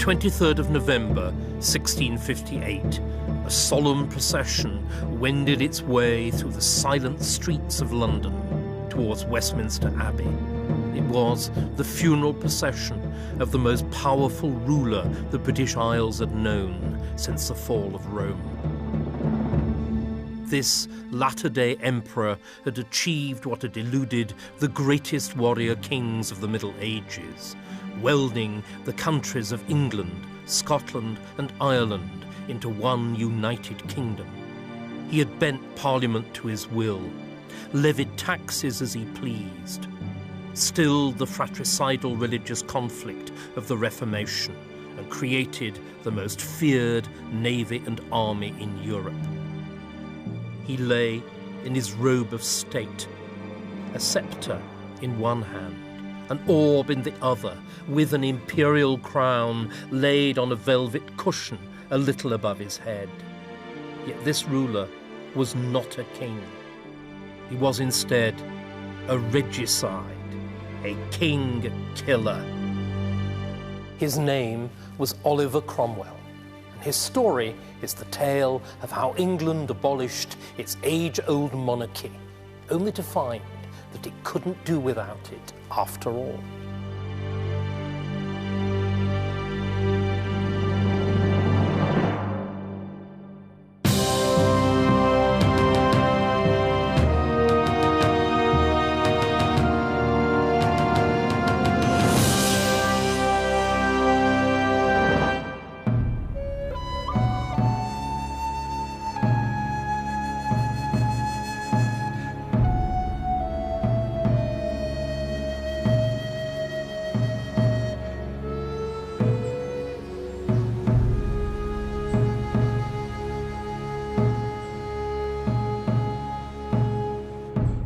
23rd of November, 1658, a solemn procession wended its way through the silent streets of London towards Westminster Abbey. It was the funeral procession of the most powerful ruler the British Isles had known since the fall of Rome. This latter-day emperor had achieved what had eluded the greatest warrior kings of the Middle Ages, welding the countries of England, Scotland and Ireland into one united kingdom. He had bent Parliament to his will, levied taxes as he pleased, stilled the fratricidal religious conflict of the Reformation, and created the most feared navy and army in Europe. He lay in his robe of state, a sceptre in one hand, an orb in the other, with an imperial crown laid on a velvet cushion a little above his head. Yet this ruler was not a king. He was instead a regicide, a king killer. His name was Oliver Cromwell. His story is the tale of how England abolished its age-old monarchy, only to find that it couldn't do without it after all.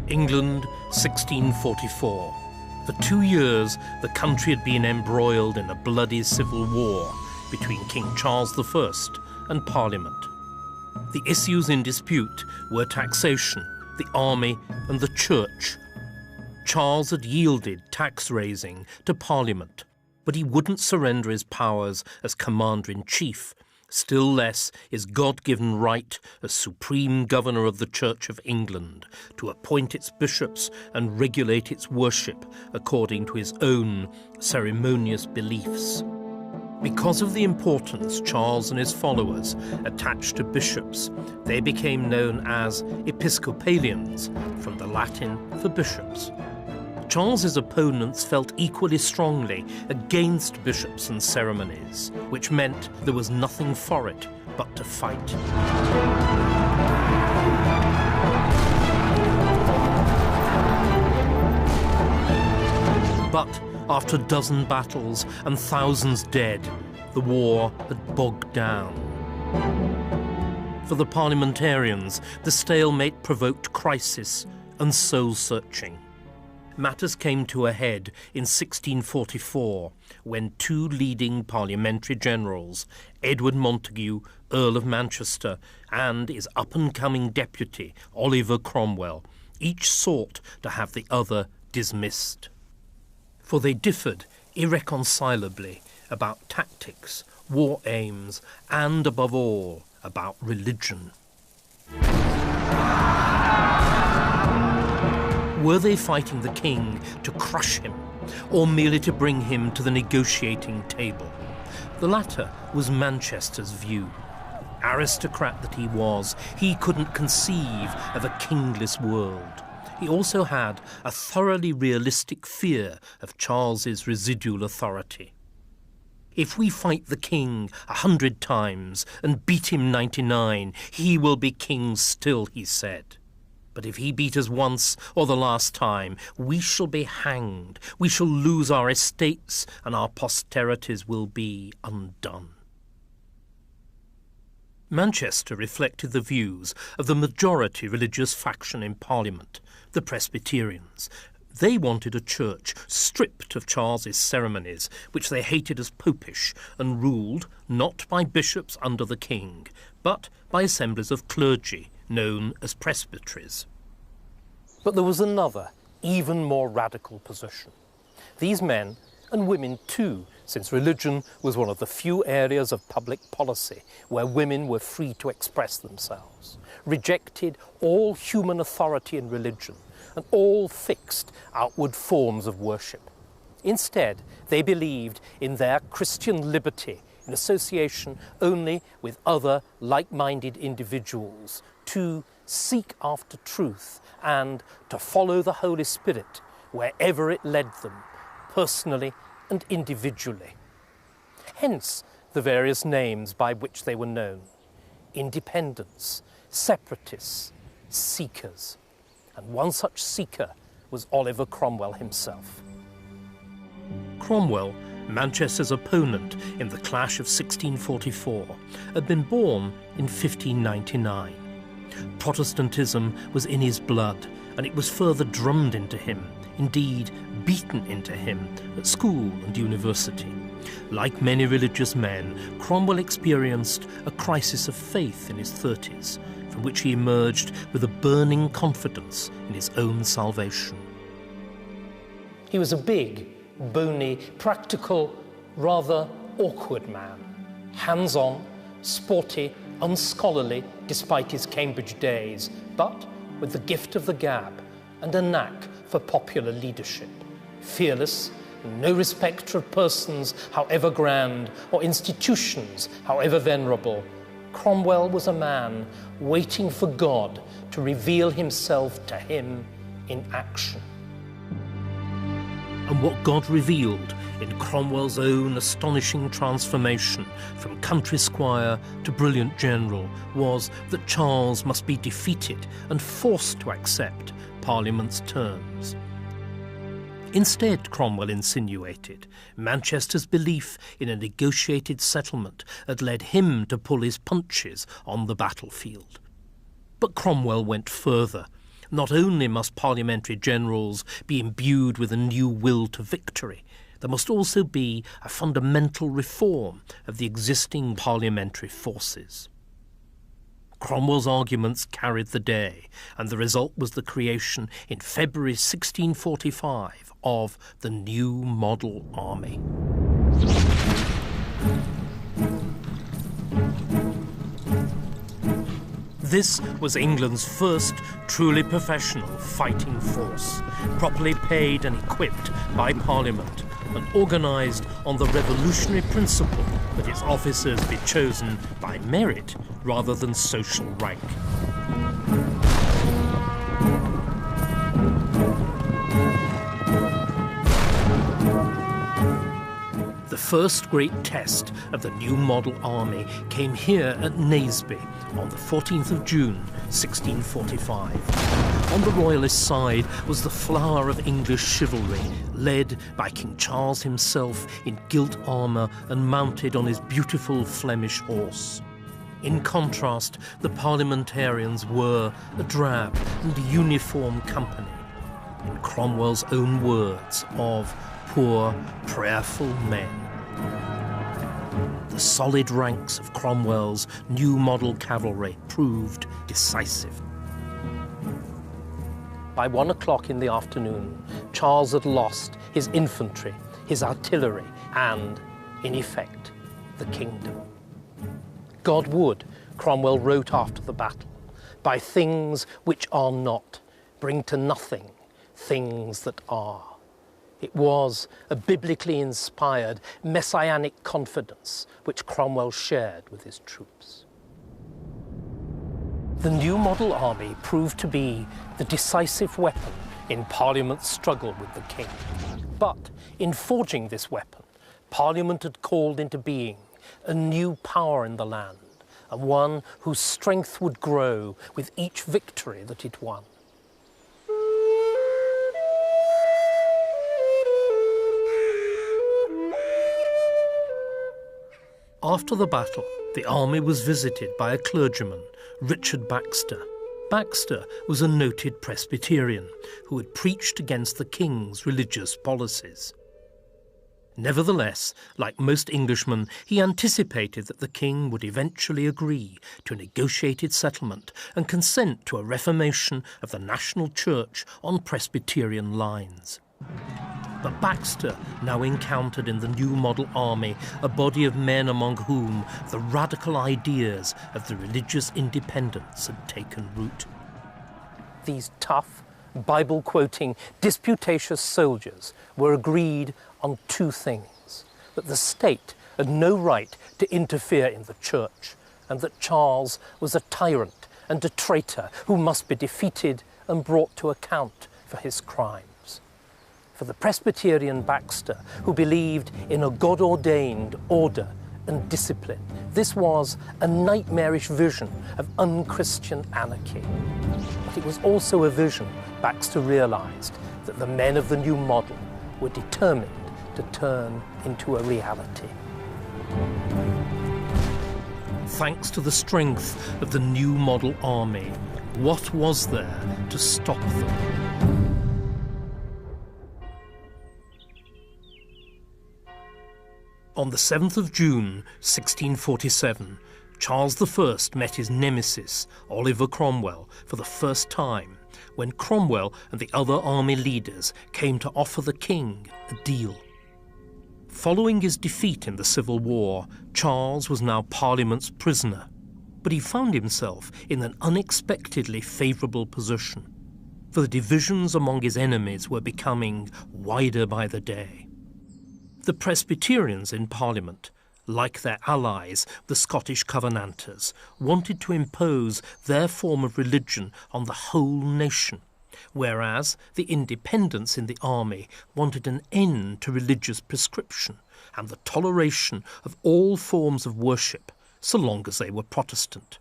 England, 1644. For 2 years, the country had been embroiled in a bloody civil war between King Charles I and Parliament. The issues in dispute were taxation, the army and the church. Charles had yielded tax-raising to Parliament, but he wouldn't surrender his powers as commander-in-chief, still less his God-given right as supreme governor of the Church of England to appoint its bishops and regulate its worship according to his own ceremonious beliefs. Because of the importance Charles and his followers attached to bishops, they became known as Episcopalians, from the Latin for bishops. Charles's opponents felt equally strongly against bishops and ceremonies, which meant there was nothing for it but to fight. But after a dozen battles and thousands dead, the war had bogged down. For the parliamentarians, the stalemate provoked crisis and soul-searching. Matters came to a head in 1644 when two leading parliamentary generals, Edward Montague, Earl of Manchester, and his up-and-coming deputy, Oliver Cromwell, each sought to have the other dismissed. For they differed irreconcilably about tactics, war aims, and, above all, about religion. Were they fighting the king to crush him, or merely to bring him to the negotiating table? The latter was Manchester's view. Aristocrat that he was, he couldn't conceive of a kingless world. He also had a thoroughly realistic fear of Charles's residual authority. If we fight the king 100 times and beat him 99, he will be king still, he said. But if he beat us once or the last time, we shall be hanged, we shall lose our estates, and our posterities will be undone. Manchester reflected the views of the majority religious faction in Parliament, the Presbyterians. They wanted a church stripped of Charles's ceremonies, which they hated as popish, and ruled not by bishops under the king, but by assemblies of clergy, known as presbyteries. But there was another, even more radical position. These men, and women too, since religion was one of the few areas of public policy where women were free to express themselves, rejected all human authority in religion and all fixed outward forms of worship. Instead, they believed in their Christian liberty in association only with other like-minded individuals to seek after truth and to follow the Holy Spirit wherever it led them, personally and individually. Hence the various names by which they were known: independents, separatists, seekers. And one such seeker was Oliver Cromwell himself. Cromwell, Manchester's opponent in the clash of 1644, had been born in 1599. Protestantism was in his blood, and it was further drummed into him, indeed beaten into him, at school and university. Like many religious men, Cromwell experienced a crisis of faith in his 30s, from which he emerged with a burning confidence in his own salvation. He was a big, bony, practical, rather awkward man, hands-on, sporty, unscholarly despite his Cambridge days, but with the gift of the gab and a knack for popular leadership. Fearless, no respecter of persons however grand or institutions however venerable, Cromwell was a man waiting for God to reveal himself to him in action. And what God revealed in Cromwell's own astonishing transformation from country squire to brilliant general was that Charles must be defeated and forced to accept Parliament's terms. Instead, Cromwell insinuated, Manchester's belief in a negotiated settlement had led him to pull his punches on the battlefield. But Cromwell went further. Not only must parliamentary generals be imbued with a new will to victory, there must also be a fundamental reform of the existing parliamentary forces. Cromwell's arguments carried the day, and the result was the creation in February 1645 of the new model army. This was England's first truly professional fighting force, properly paid and equipped by Parliament, and organised on the revolutionary principle that its officers be chosen by merit rather than social rank. The first great test of the new model army came here at Naseby on the 14th of June, 1645. On the royalist side was the flower of English chivalry, led by King Charles himself in gilt armour and mounted on his beautiful Flemish horse. In contrast, the parliamentarians were a drab and uniform company, in Cromwell's own words, of poor, prayerful men. The solid ranks of Cromwell's new model cavalry proved decisive. By 1 o'clock in the afternoon, Charles had lost his infantry, his artillery, and, in effect, the kingdom. God would, Cromwell wrote after the battle, by things which are not, bring to nothing things that are. It was a biblically inspired messianic confidence which Cromwell shared with his troops. The new model army proved to be the decisive weapon in Parliament's struggle with the king. But in forging this weapon, Parliament had called into being a new power in the land, and one whose strength would grow with each victory that it won. After the battle, the army was visited by a clergyman, Richard Baxter. Baxter was a noted Presbyterian who had preached against the king's religious policies. Nevertheless, like most Englishmen, he anticipated that the king would eventually agree to a negotiated settlement and consent to a reformation of the national church on Presbyterian lines. But Baxter now encountered in the new model army a body of men among whom the radical ideas of the religious independence had taken root. These tough, Bible-quoting, disputatious soldiers were agreed on two things: that the state had no right to interfere in the church, and that Charles was a tyrant and a traitor who must be defeated and brought to account for his crimes. For the Presbyterian Baxter, who believed in a God-ordained order and discipline, this was a nightmarish vision of unchristian anarchy. But it was also a vision, Baxter realized, that the men of the new model were determined to turn into a reality. Thanks to the strength of the new model army, what was there to stop them? On the 7th of June, 1647, Charles I met his nemesis, Oliver Cromwell, for the first time, when Cromwell and the other army leaders came to offer the king a deal. Following his defeat in the Civil War, Charles was now Parliament's prisoner, but he found himself in an unexpectedly favourable position, for the divisions among his enemies were becoming wider by the day. The Presbyterians in Parliament, like their allies, the Scottish Covenanters, wanted to impose their form of religion on the whole nation, whereas the Independents in the army wanted an end to religious prescription and the toleration of all forms of worship, so long as they were Protestant.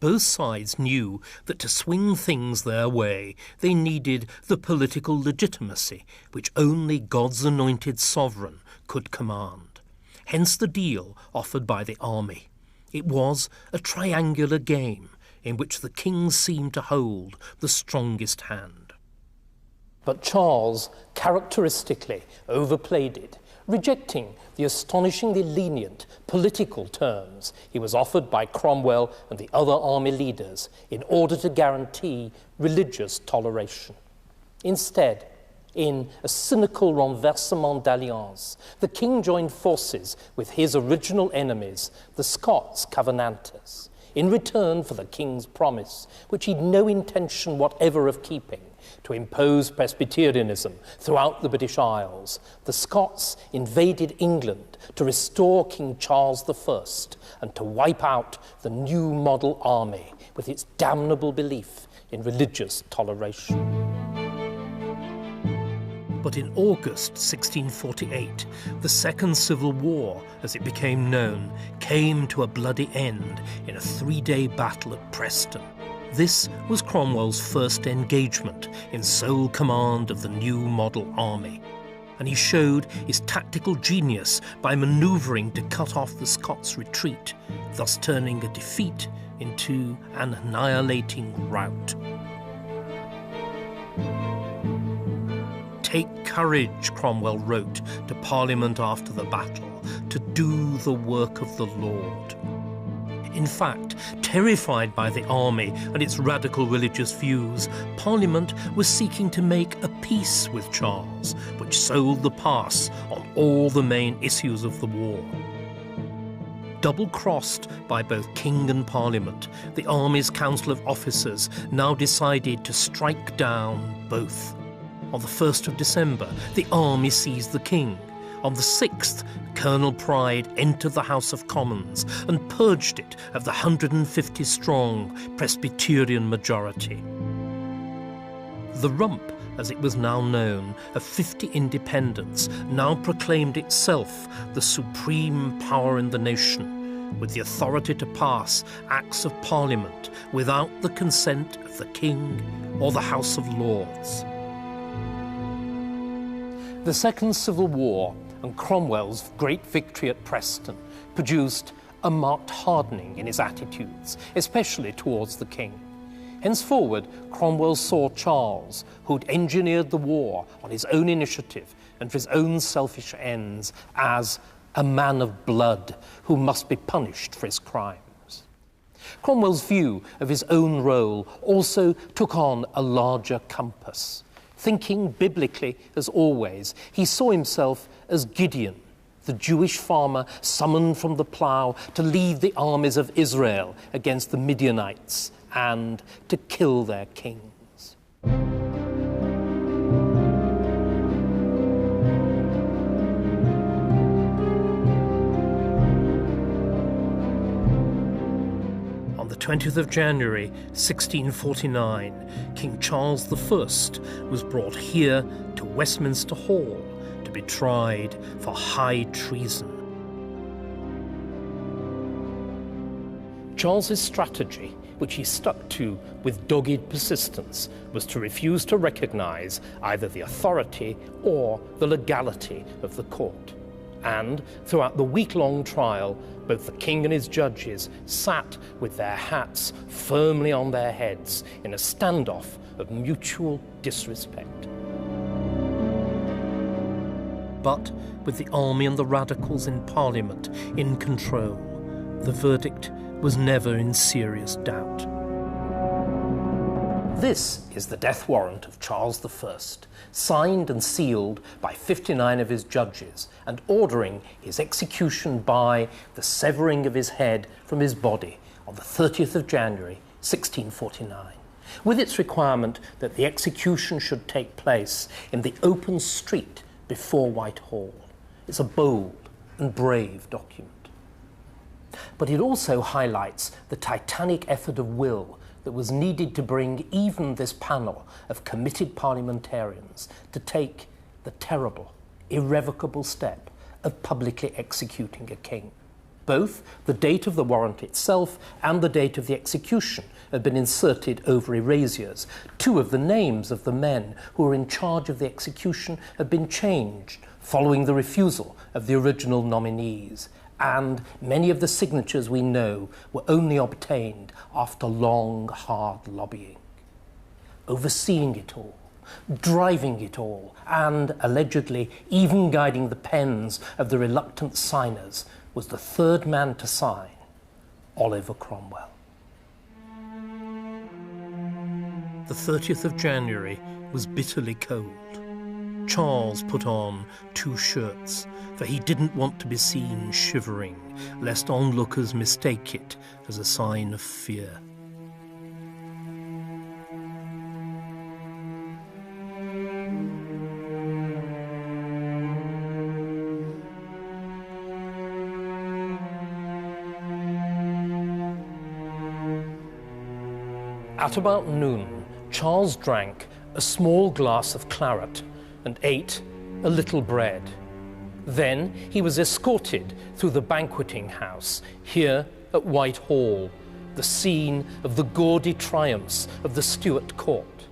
Both sides knew that to swing things their way, they needed the political legitimacy which only God's anointed sovereign could command. Hence the deal offered by the army. It was a triangular game in which the king seemed to hold the strongest hand. But Charles characteristically overplayed it, rejecting the astonishingly lenient political terms he was offered by Cromwell and the other army leaders in order to guarantee religious toleration. Instead, in a cynical renversement d'alliance, the king joined forces with his original enemies, the Scots Covenanters, in return for the king's promise, which he'd no intention whatever of keeping, to impose Presbyterianism throughout the British Isles. The Scots invaded England to restore King Charles I and to wipe out the new model army with its damnable belief in religious toleration. But in August 1648, the Second Civil War, as it became known, came to a bloody end in a 3-day battle at Preston. This was Cromwell's first engagement in sole command of the new model army, and he showed his tactical genius by manoeuvring to cut off the Scots' retreat, thus turning a defeat into an annihilating rout. "Take courage," Cromwell wrote to Parliament after the battle, "to do the work of the Lord." In fact, terrified by the army and its radical religious views, Parliament was seeking to make a peace with Charles, which sold the pass on all the main issues of the war. Double-crossed by both King and Parliament, the Army's Council of Officers now decided to strike down both. On the 1st of December, the army seized the king. On the 6th, Colonel Pride entered the House of Commons and purged it of the 150-strong Presbyterian majority. The Rump, as it was now known, of 50 independents, now proclaimed itself the supreme power in the nation, with the authority to pass Acts of Parliament without the consent of the King or the House of Lords. The Second Civil War and Cromwell's great victory at Preston produced a marked hardening in his attitudes, especially towards the king. Henceforward, Cromwell saw Charles, who'd engineered the war on his own initiative and for his own selfish ends, as a man of blood who must be punished for his crimes. Cromwell's view of his own role also took on a larger compass. Thinking biblically as always, he saw himself as Gideon, the Jewish farmer summoned from the plough to lead the armies of Israel against the Midianites and to kill their kings. On the 20th of January, 1649, King Charles I was brought here to Westminster Hall to be tried for high treason. Charles's strategy, which he stuck to with dogged persistence, was to refuse to recognise either the authority or the legality of the court. And throughout the week-long trial, both the king and his judges sat with their hats firmly on their heads in a standoff of mutual disrespect. But with the army and the radicals in Parliament in control, the verdict was never in serious doubt. This is the death warrant of Charles I, signed and sealed by 59 of his judges and ordering his execution by the severing of his head from his body on the 30th of January, 1649, with its requirement that the execution should take place in the open street before Whitehall. It's a bold and brave document. But it also highlights the titanic effort of will that was needed to bring even this panel of committed parliamentarians to take the terrible, irrevocable step of publicly executing a king. Both the date of the warrant itself and the date of the execution had been inserted over erasures. Two of the names of the men who were in charge of the execution had been changed following the refusal of the original nominees, and many of the signatures we know were only obtained after long, hard lobbying. Overseeing it all, driving it all, and allegedly even guiding the pens of the reluctant signers was the third man to sign, Oliver Cromwell. The 30th of January was bitterly cold. Charles put on 2 shirts, for he didn't want to be seen shivering, lest onlookers mistake it as a sign of fear. At about noon, Charles drank a small glass of claret and ate a little bread. Then he was escorted through the banqueting house here at Whitehall, the scene of the gaudy triumphs of the Stuart court,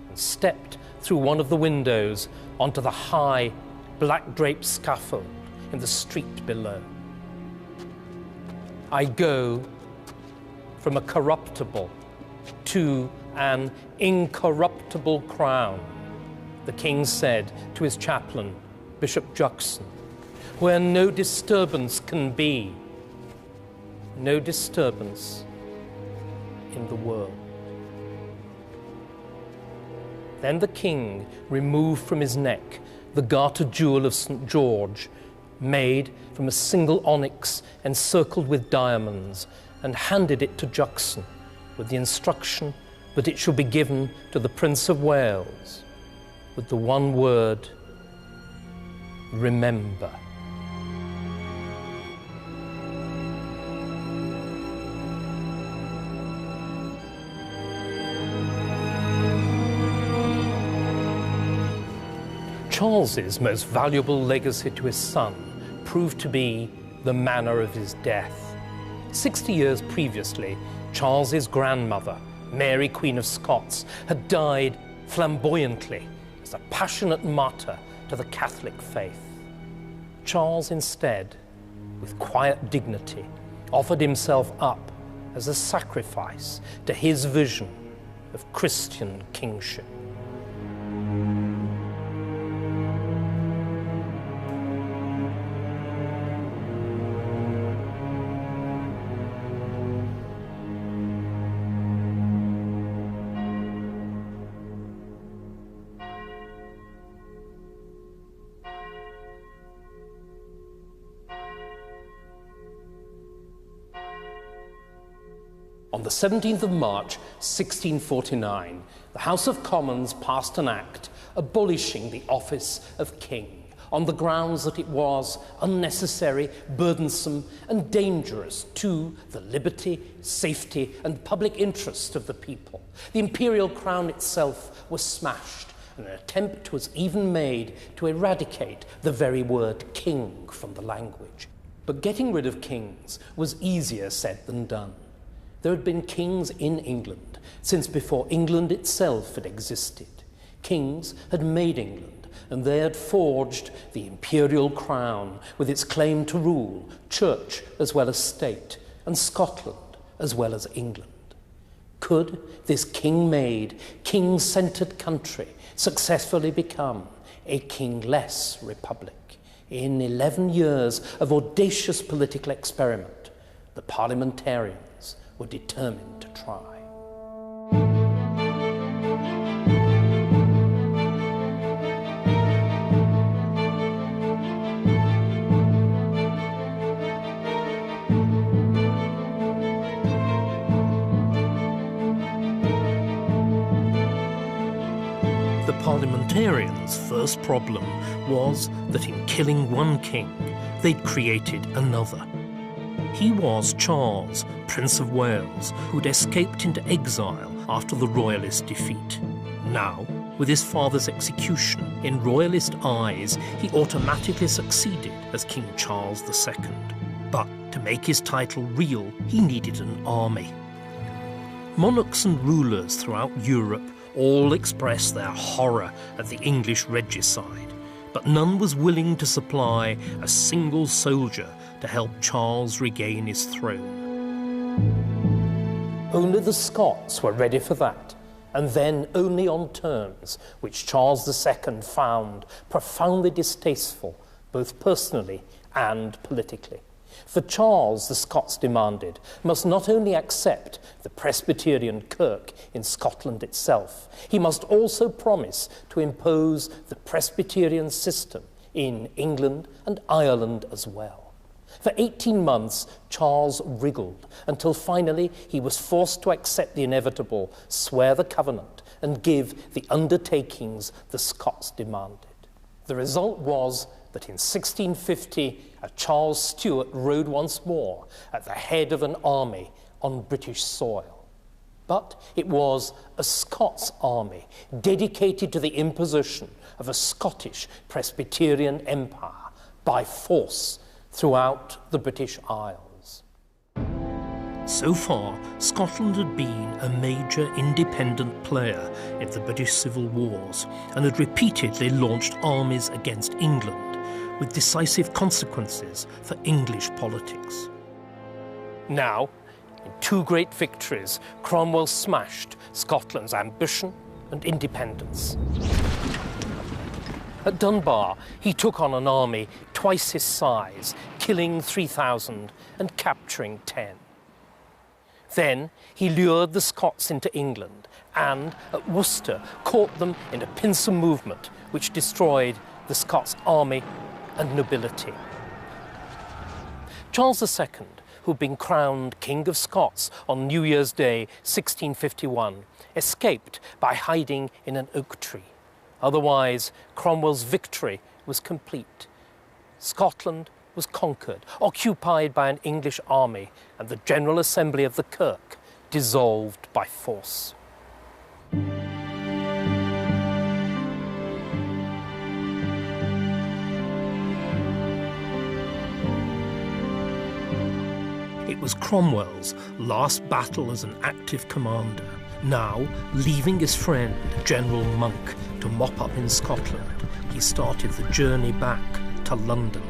and stepped through one of the windows onto the high, black-draped scaffold in the street below. I go from a corruptible to an incorruptible crown, the king said to his chaplain, Bishop Juxon, where no disturbance can be, no disturbance in the world. Then the king removed from his neck the garter jewel of St. George, made from a single onyx encircled with diamonds, and handed it to Juxon with the instruction that it should be given to the Prince of Wales with the one word, remember. Charles's most valuable legacy to his son proved to be the manner of his death. 60 years previously, Charles's grandmother, Mary, Queen of Scots, had died flamboyantly as a passionate martyr to the Catholic faith. Charles instead, with quiet dignity, offered himself up as a sacrifice to his vision of Christian kingship. On the 17th of March, 1649, the House of Commons passed an act abolishing the office of king on the grounds that it was unnecessary, burdensome, and dangerous to the liberty, safety, and public interest of the people. The imperial crown itself was smashed, and an attempt was even made to eradicate the very word king from the language. But getting rid of kings was easier said than done. There had been kings in England since before England itself had existed. Kings had made England, and they had forged the imperial crown with its claim to rule church as well as state, and Scotland as well as England. Could this king-made, king-centred country successfully become a king-less republic? In 11 years of audacious political experiment, the parliamentarians were determined to try. Parliamentarians' first problem was that in killing one king, they'd created another. He was Charles, Prince of Wales, who'd escaped into exile after the Royalist defeat. Now, with his father's execution, in Royalist eyes, he automatically succeeded as King Charles II. But to make his title real, he needed an army. Monarchs and rulers throughout Europe all expressed their horror at the English regicide, but none was willing to supply a single soldier to help Charles regain his throne. Only the Scots were ready for that, and then only on terms which Charles II found profoundly distasteful, both personally and politically. For Charles, the Scots demanded, must not only accept the Presbyterian Kirk in Scotland itself, he must also promise to impose the Presbyterian system in England and Ireland as well. For 18 months, Charles wriggled until finally he was forced to accept the inevitable, swear the covenant, and give the undertakings the Scots demanded. The result was that in 1650, Charles Stuart rode once more at the head of an army on British soil. But it was a Scots army dedicated to the imposition of a Scottish Presbyterian empire by force throughout the British Isles. So far, Scotland had been a major independent player in the British Civil Wars and had repeatedly launched armies against England, with decisive consequences for English politics. Now, in two great victories, Cromwell smashed Scotland's ambition and independence. At Dunbar, he took on an army twice his size, killing 3,000 and capturing 10. Then he lured the Scots into England and, at Worcester, caught them in a pincer movement which destroyed the Scots army and nobility. Charles II, who'd been crowned King of Scots on New Year's Day, 1651, escaped by hiding in an oak tree. Otherwise, Cromwell's victory was complete. Scotland was conquered, occupied by an English army, and the General Assembly of the Kirk dissolved by force. It was Cromwell's last battle as an active commander. Now, leaving his friend, General Monk, to mop up in Scotland, he started the journey back to London.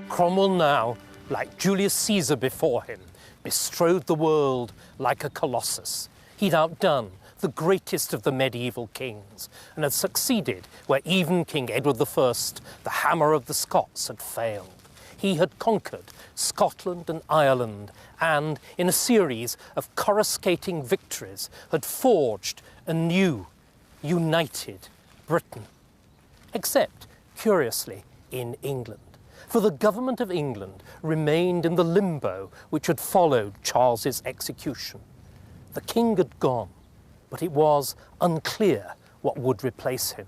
Cromwell now, like Julius Caesar before him, bestrode the world like a colossus. He'd outdone the greatest of the medieval kings and had succeeded where even King Edward I, the hammer of the Scots, had failed. He had conquered Scotland and Ireland and, in a series of coruscating victories, had forged a new, united Britain. Except, curiously, in England. for the government of England remained in the limbo which had followed Charles's execution. The king had gone, but it was unclear what would replace him.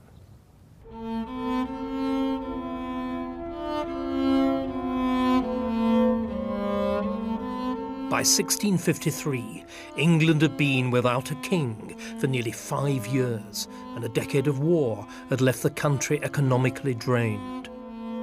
By 1653, England had been without a king for nearly 5 years, and a decade of war had left the country economically drained.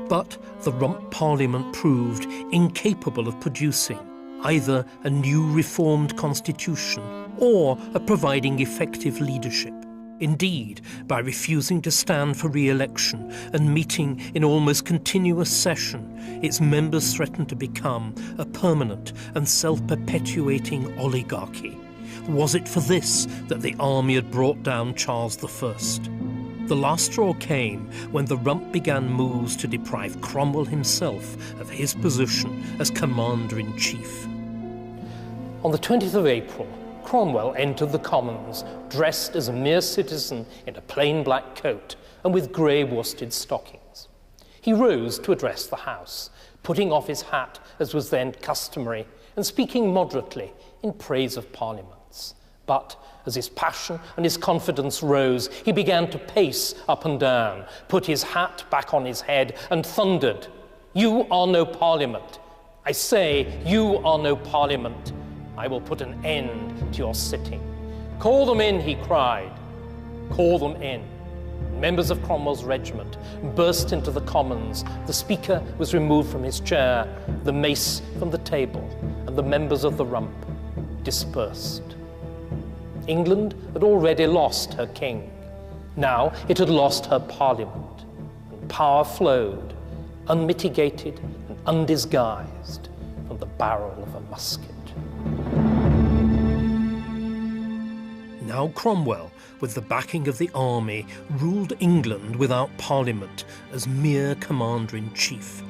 But the Rump Parliament proved incapable of producing either a new reformed constitution or of providing effective leadership. Indeed, by refusing to stand for re-election and meeting in almost continuous session, its members threatened to become a permanent and self-perpetuating oligarchy. Was it for this that the army had brought down Charles I? The last straw came when the Rump began moves to deprive Cromwell himself of his position as Commander-in-Chief. On the 20th of April, Cromwell entered the Commons dressed as a mere citizen in a plain black coat and with grey worsted stockings. He rose to address the House, putting off his hat as was then customary and speaking moderately in praise of parliaments. But as his passion and his confidence rose, he began to pace up and down, put his hat back on his head and thundered, "You are no parliament. I say, you are no parliament. I will put an end to your sitting. Call them in," he cried. Call them in. Members of Cromwell's regiment burst into the Commons. The Speaker was removed from his chair, the mace from the table, and the members of the Rump dispersed. England had already lost her king. Now it had lost her parliament, and power flowed, unmitigated and undisguised, from the barrel of a musket. Now Cromwell, with the backing of the army, ruled England without parliament as mere commander-in-chief.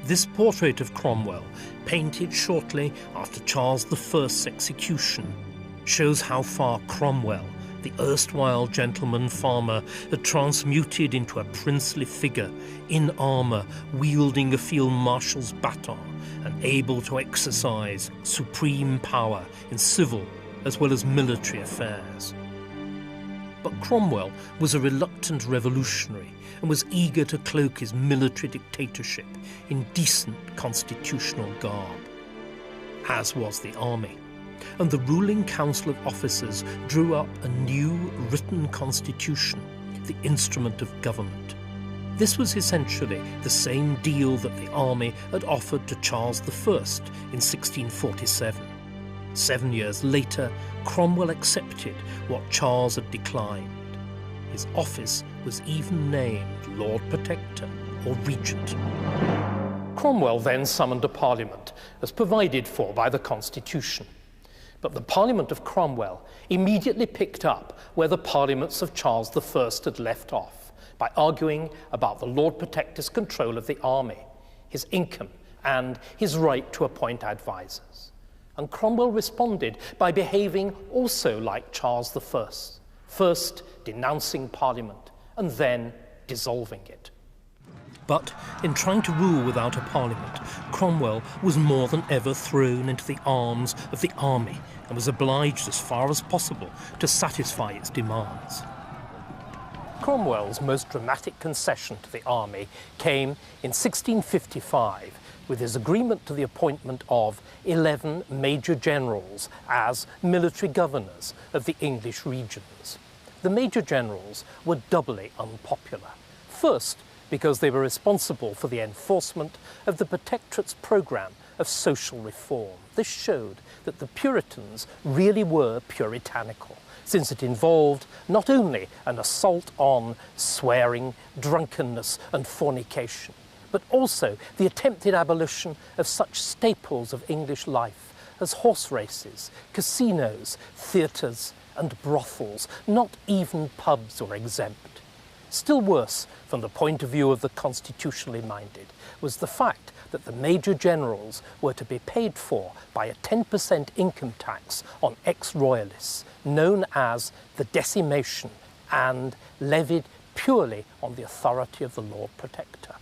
This portrait of Cromwell, painted shortly after Charles I's execution, shows how far Cromwell, the erstwhile gentleman farmer, had transmuted into a princely figure, in armour, wielding a field marshal's baton, and able to exercise supreme power in civil as well as military affairs. But Cromwell was a reluctant revolutionary and was eager to cloak his military dictatorship in decent constitutional garb, as was the army. And the ruling council of officers drew up a new written constitution, the instrument of government. This was essentially the same deal that the army had offered to Charles I in 1647. 7 years later, Cromwell accepted what Charles had declined. His office was even named Lord Protector or Regent. Cromwell then summoned a parliament as provided for by the Constitution. But the Parliament of Cromwell immediately picked up where the parliaments of Charles I had left off, by arguing about the Lord Protector's control of the army, his income, and his right to appoint advisers. And Cromwell responded by behaving also like Charles I, first denouncing Parliament and then dissolving it. But in trying to rule without a parliament, Cromwell was more than ever thrown into the arms of the army and was obliged as far as possible to satisfy its demands. Cromwell's most dramatic concession to the army came in 1655 with his agreement to the appointment of 11 major generals as military governors of the English regions. The major generals were doubly unpopular. First, because they were responsible for the enforcement of the Protectorate's programme of social reform. This showed that the Puritans really were puritanical, since it involved not only an assault on swearing, drunkenness and fornication, but also the attempted abolition of such staples of English life as horse races, casinos, theatres and brothels. Not even pubs were exempt. Still worse, from the point of view of the constitutionally minded, was the fact that the major generals were to be paid for by a 10% income tax on ex-royalists, known as the decimation, and levied purely on the authority of the Lord Protector.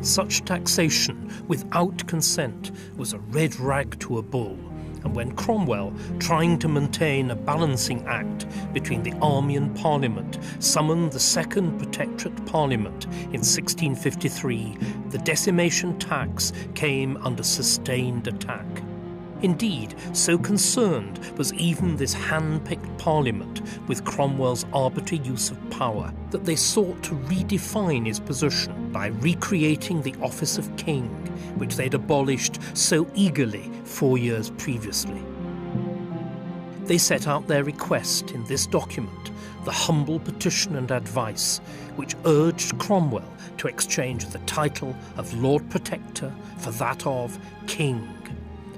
Such taxation without consent was a red rag to a bull, and when Cromwell, trying to maintain a balancing act between the army and Parliament, summoned the Second Protectorate Parliament in 1653, the decimation tax came under sustained attack. Indeed, so concerned was even this hand-picked Parliament with Cromwell's arbitrary use of power that they sought to redefine his position by recreating the office of king, which they'd abolished so eagerly 4 years previously. They set out their request in this document, the humble petition and advice, which urged Cromwell to exchange the title of Lord Protector for that of King.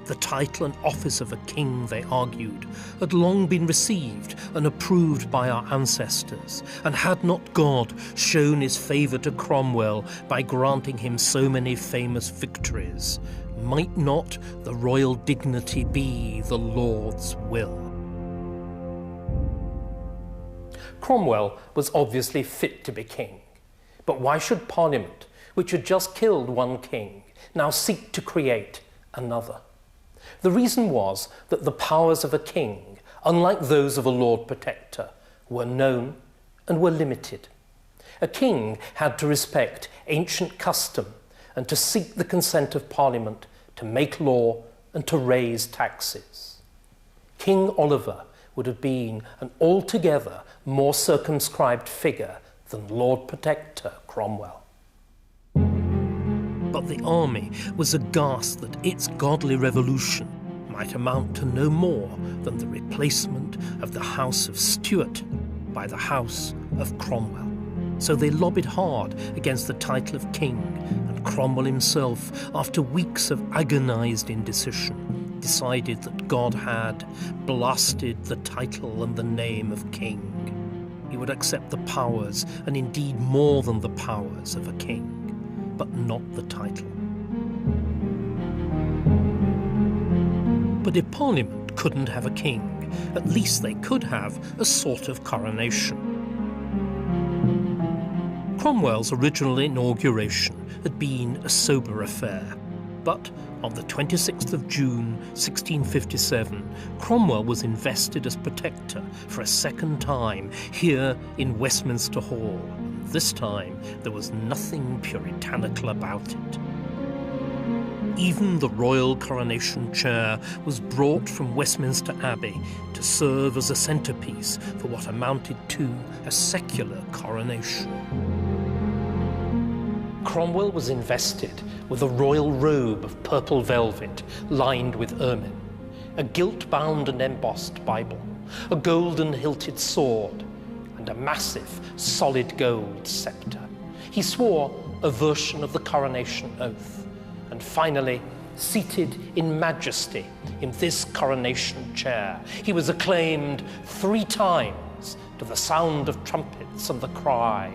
The title and office of a king, they argued, had long been received and approved by our ancestors, and had not God shown his favour to Cromwell by granting him so many famous victories, might not the royal dignity be the Lord's will? Cromwell was obviously fit to be king, but why should Parliament, which had just killed one king, now seek to create another? The reason was that the powers of a king, unlike those of a Lord Protector, were known and were limited. A king had to respect ancient custom and to seek the consent of Parliament to make law and to raise taxes. King Oliver would have been an altogether more circumscribed figure than Lord Protector Cromwell. But the army was aghast that its godly revolution might amount to no more than the replacement of the House of Stuart by the House of Cromwell. So they lobbied hard against the title of king, and Cromwell himself, after weeks of agonised indecision, decided that God had blasted the title and the name of king. He would accept the powers, and indeed more than the powers, of a king, but not the title. But if Parliament couldn't have a king, at least they could have a sort of coronation. Cromwell's original inauguration had been a sober affair, but on the 26th of June 1657, Cromwell was invested as Protector for a second time here in Westminster Hall. This time, there was nothing puritanical about it. Even the royal coronation chair was brought from Westminster Abbey to serve as a centrepiece for what amounted to a secular coronation. Cromwell was invested with a royal robe of purple velvet lined with ermine, a gilt-bound and embossed Bible, a golden hilted sword, and a massive, solid gold sceptre. He swore a version of the coronation oath, and finally, seated in majesty in this coronation chair, he was acclaimed 3 times to the sound of trumpets and the cry,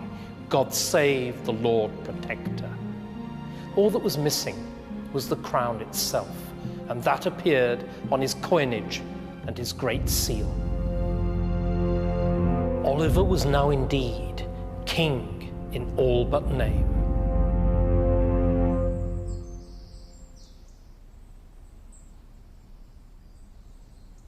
"God save the Lord Protector." All that was missing was the crown itself, and that appeared on his coinage and his great seal. Oliver was now indeed king in all but name.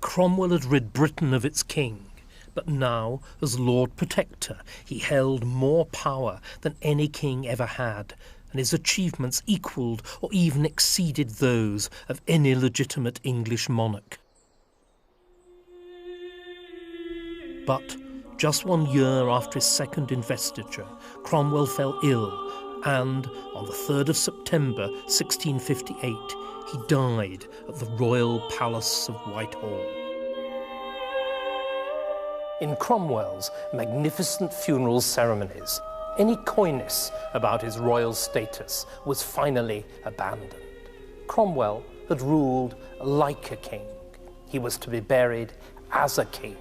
Cromwell had rid Britain of its king, but now, as Lord Protector, he held more power than any king ever had, and his achievements equalled or even exceeded those of any legitimate English monarch. But just 1 year after his second investiture, Cromwell fell ill, and on the 3rd of September 1658, he died at the royal palace of Whitehall. In Cromwell's magnificent funeral ceremonies, any coyness about his royal status was finally abandoned. Cromwell had ruled like a king. He was to be buried as a king,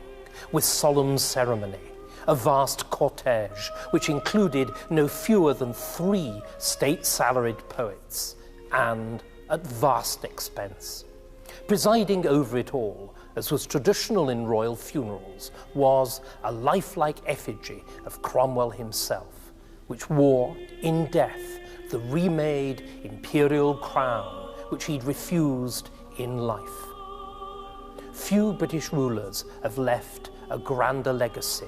with solemn ceremony, a vast cortege which included no fewer than 3 state-salaried poets, and at vast expense. Presiding over it all, as was traditional in royal funerals, was a lifelike effigy of Cromwell himself, which wore, in death, the remade imperial crown which he'd refused in life. Few British rulers have left a grander legacy,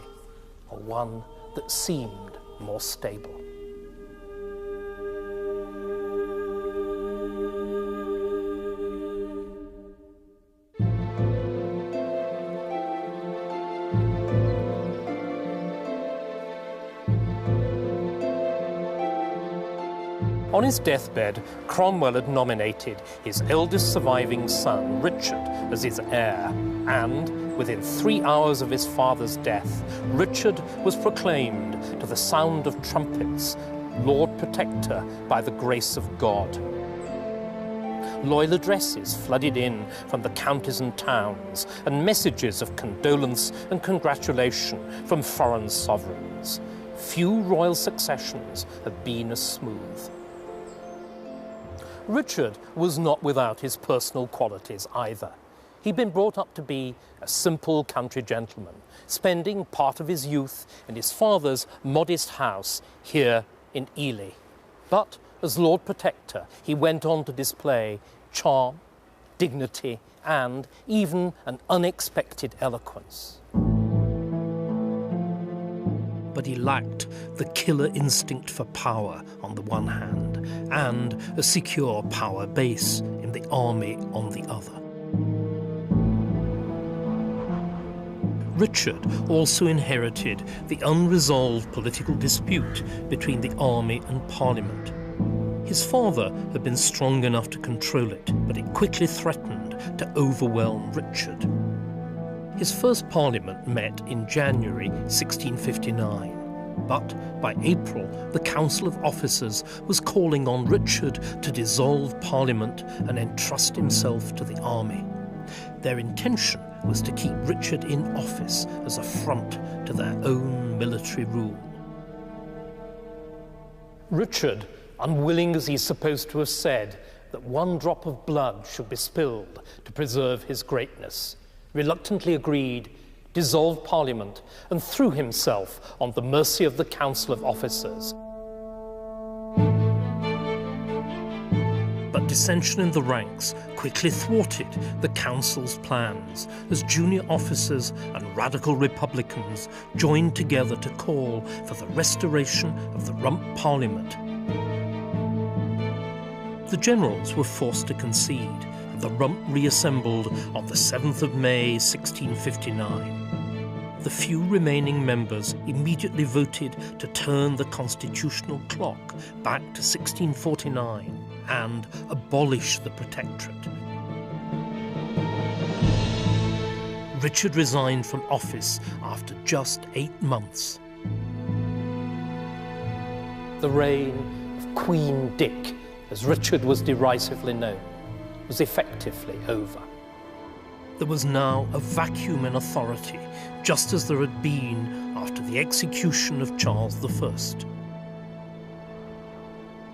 or one that seemed more stable. On his deathbed, Cromwell had nominated his eldest surviving son, Richard, as his heir, and within 3 hours of his father's death, Richard was proclaimed to the sound of trumpets, Lord Protector by the grace of God. Loyal addresses flooded in from the counties and towns, and messages of condolence and congratulation from foreign sovereigns. Few royal successions have been as smooth. Richard was not without his personal qualities either. He'd been brought up to be a simple country gentleman, spending part of his youth in his father's modest house here in Ely. But as Lord Protector, he went on to display charm, dignity, and even an unexpected eloquence. But he lacked the killer instinct for power on the one hand, and a secure power base in the army on the other. Richard also inherited the unresolved political dispute between the army and Parliament. His father had been strong enough to control it, but it quickly threatened to overwhelm Richard. His first Parliament met in January 1659, but by April the Council of Officers was calling on Richard to dissolve Parliament and entrust himself to the army. Their intention was to keep Richard in office as a front to their own military rule. Richard, unwilling as he's supposed to have said that one drop of blood should be spilled to preserve his greatness, reluctantly agreed, dissolved Parliament, and threw himself on the mercy of the Council of Officers. But dissension in the ranks quickly thwarted the Council's plans as junior officers and radical Republicans joined together to call for the restoration of the Rump Parliament. The generals were forced to concede, and the Rump reassembled on the 7th of May 1659. The few remaining members immediately voted to turn the constitutional clock back to 1649 and abolish the Protectorate. Richard resigned from office after just 8 months. The reign of Queen Dick, as Richard was derisively known, was effectively over. There was now a vacuum in authority, just as there had been after the execution of Charles I.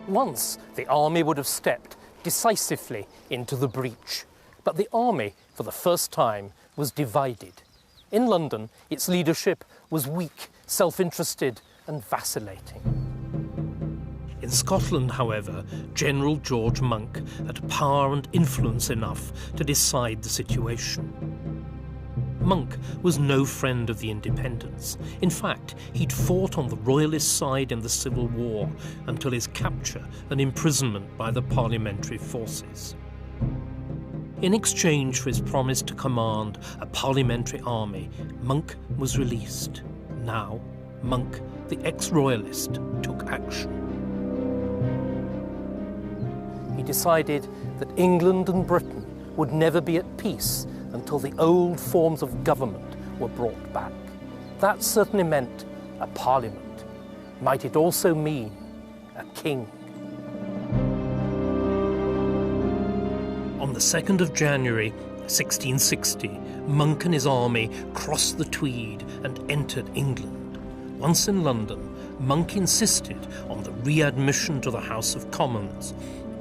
Once, the army would have stepped decisively into the breach, but the army, for the first time, was divided. In London, its leadership was weak, self-interested, and vacillating. In Scotland, however, General George Monk had power and influence enough to decide the situation. Monk was no friend of the independents. In fact, he'd fought on the royalist side in the Civil War until his capture and imprisonment by the parliamentary forces. In exchange for his promise to command a parliamentary army, Monk was released. Now, Monk, the ex-royalist, took action. He decided that England and Britain would never be at peace until the old forms of government were brought back. That certainly meant a parliament. Might it also mean a king? On the 2nd of January 1660, Monk and his army crossed the Tweed and entered England. Once in London, Monk insisted on the readmission to the House of Commons,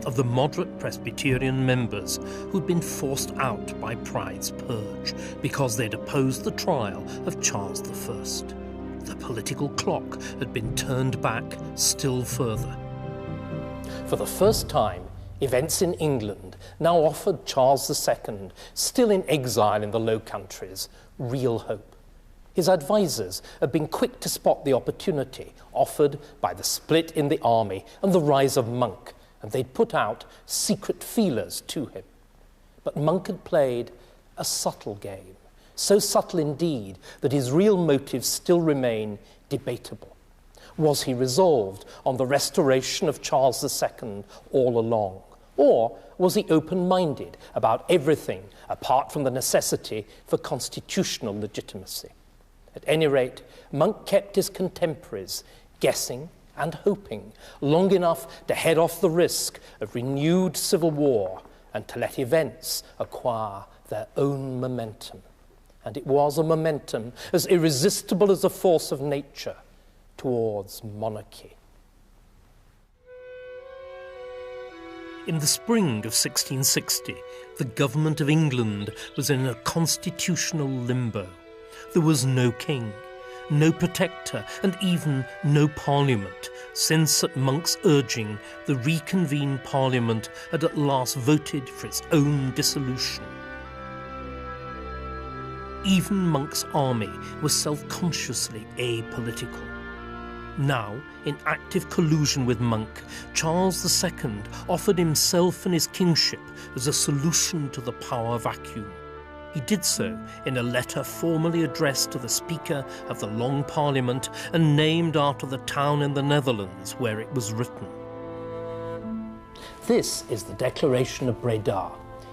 of the moderate Presbyterian members who'd been forced out by Pride's purge because they'd opposed the trial of Charles I. The political clock had been turned back still further. For the first time, events in England now offered Charles II, still in exile in the Low Countries, real hope. His advisers had been quick to spot the opportunity offered by the split in the army and the rise of Monk, and they'd put out secret feelers to him. But Monk had played a subtle game, so subtle indeed that his real motives still remain debatable. Was he resolved on the restoration of Charles II all along? Or was he open-minded about everything apart from the necessity for constitutional legitimacy? At any rate, Monk kept his contemporaries guessing and hoping long enough to head off the risk of renewed civil war and to let events acquire their own momentum. And it was a momentum as irresistible as a force of nature towards monarchy. In the spring of 1660, the government of England was in a constitutional limbo. There was no king, no protector, and even no parliament, since at Monk's urging, the reconvened parliament had at last voted for its own dissolution. Even Monk's army was self-consciously apolitical. Now, in active collusion with Monk, Charles II offered himself and his kingship as a solution to the power vacuum. He did so in a letter formally addressed to the Speaker of the Long Parliament and named after the town in the Netherlands where it was written. This is the Declaration of Breda,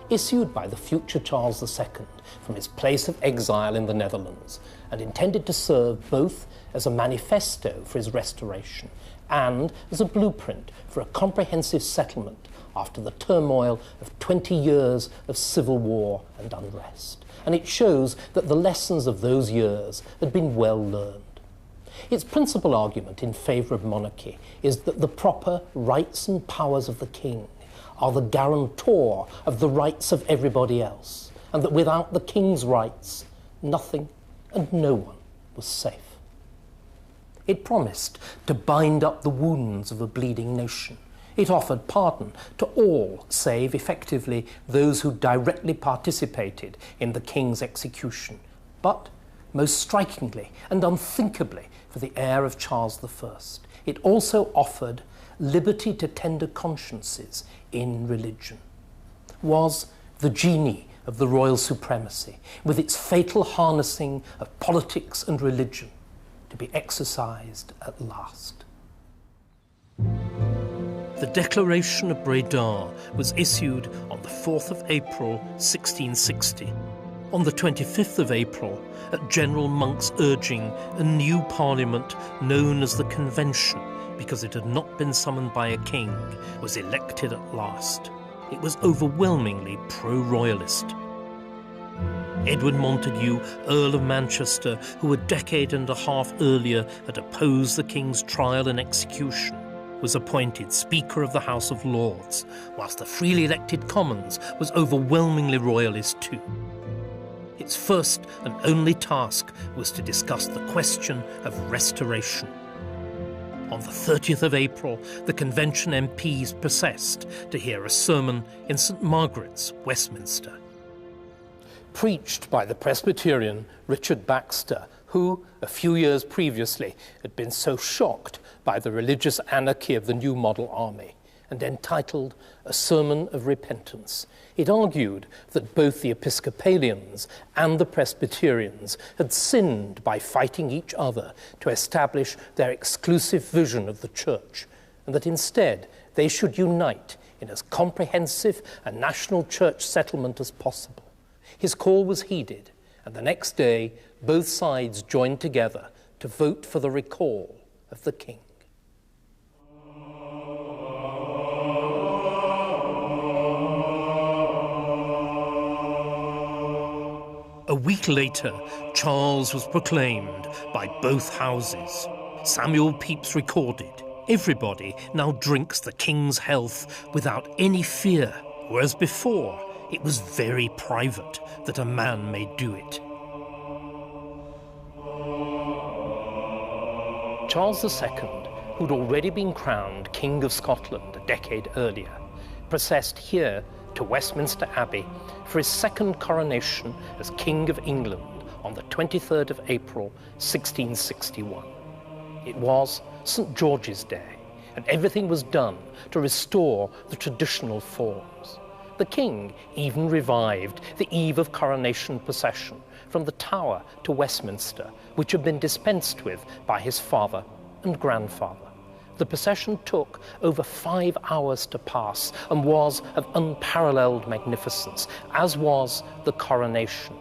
issued by the future Charles II from his place of exile in the Netherlands, and intended to serve both as a manifesto for his restoration and as a blueprint for a comprehensive settlement after the turmoil of 20 years of civil war and unrest. And it shows that the lessons of those years had been well learned. Its principal argument in favour of monarchy is that the proper rights and powers of the king are the guarantor of the rights of everybody else, and that without the king's rights, nothing and no one was safe. It promised to bind up the wounds of a bleeding nation. It offered pardon to all save, effectively, those who directly participated in the king's execution. But, most strikingly and unthinkably for the heir of Charles I, it also offered liberty to tender consciences in religion. Was the genie of the royal supremacy, with its fatal harnessing of politics and religion, to be exercised at last. The Declaration of Breda was issued on the 4th of April 1660. On the 25th of April, at General Monk's urging, a new parliament known as the Convention, because it had not been summoned by a king, was elected at last. It was overwhelmingly pro-royalist. Edward Montague, Earl of Manchester, who a decade and a half earlier had opposed the king's trial and execution, was appointed Speaker of the House of Lords, whilst the freely elected Commons was overwhelmingly royalist too. Its first and only task was to discuss the question of restoration. On the 30th of April, the Convention MPs processed to hear a sermon in St Margaret's, Westminster. Preached by the Presbyterian Richard Baxter, who, a few years previously, had been so shocked by the religious anarchy of the new model army, and entitled A Sermon of Repentance. It argued that both the Episcopalians and the Presbyterians had sinned by fighting each other to establish their exclusive vision of the church, and that instead they should unite in as comprehensive a national church settlement as possible. His call was heeded, and the next day both sides joined together to vote for the recall of the king. A week later, Charles was proclaimed by both houses. Samuel Pepys recorded, Everybody now drinks the king's health without any fear, whereas before it was very private that a man may do it. Charles II, who'd already been crowned King of Scotland a decade earlier, processed here to Westminster Abbey for his second coronation as King of England on the 23rd of April, 1661. It was St. George's Day, and everything was done to restore the traditional forms. The king even revived the eve of coronation procession from the Tower to Westminster, which had been dispensed with by his father and grandfather. The procession took over 5 hours to pass and was of unparalleled magnificence, as was the coronation.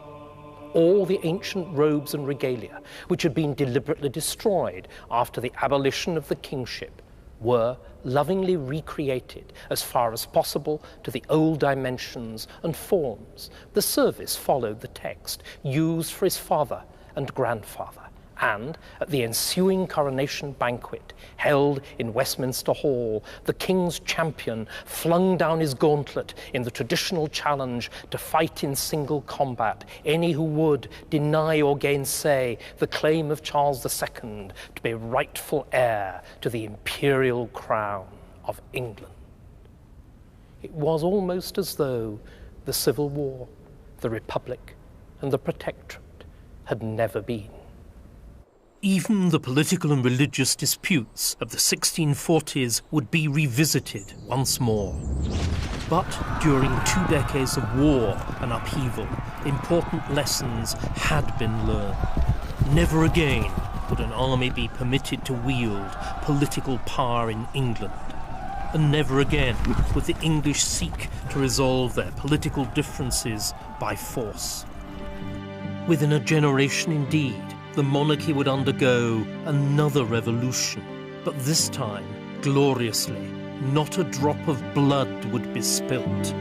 All the ancient robes and regalia, which had been deliberately destroyed after the abolition of the kingship, were lovingly recreated as far as possible to the old dimensions and forms. The service followed the text used for his father and grandfather, and at the ensuing coronation banquet held in Westminster Hall, the king's champion flung down his gauntlet in the traditional challenge to fight in single combat any who would deny or gainsay the claim of Charles II to be rightful heir to the imperial crown of England. It was almost as though the Civil War, the Republic, and the Protectorate had never been. Even the political and religious disputes of the 1640s would be revisited once more. But during 2 decades of war and upheaval, important lessons had been learned. Never again would an army be permitted to wield political power in England. And never again would the English seek to resolve their political differences by force. Within a generation indeed, the monarchy would undergo another revolution, but this time, gloriously, not a drop of blood would be spilt.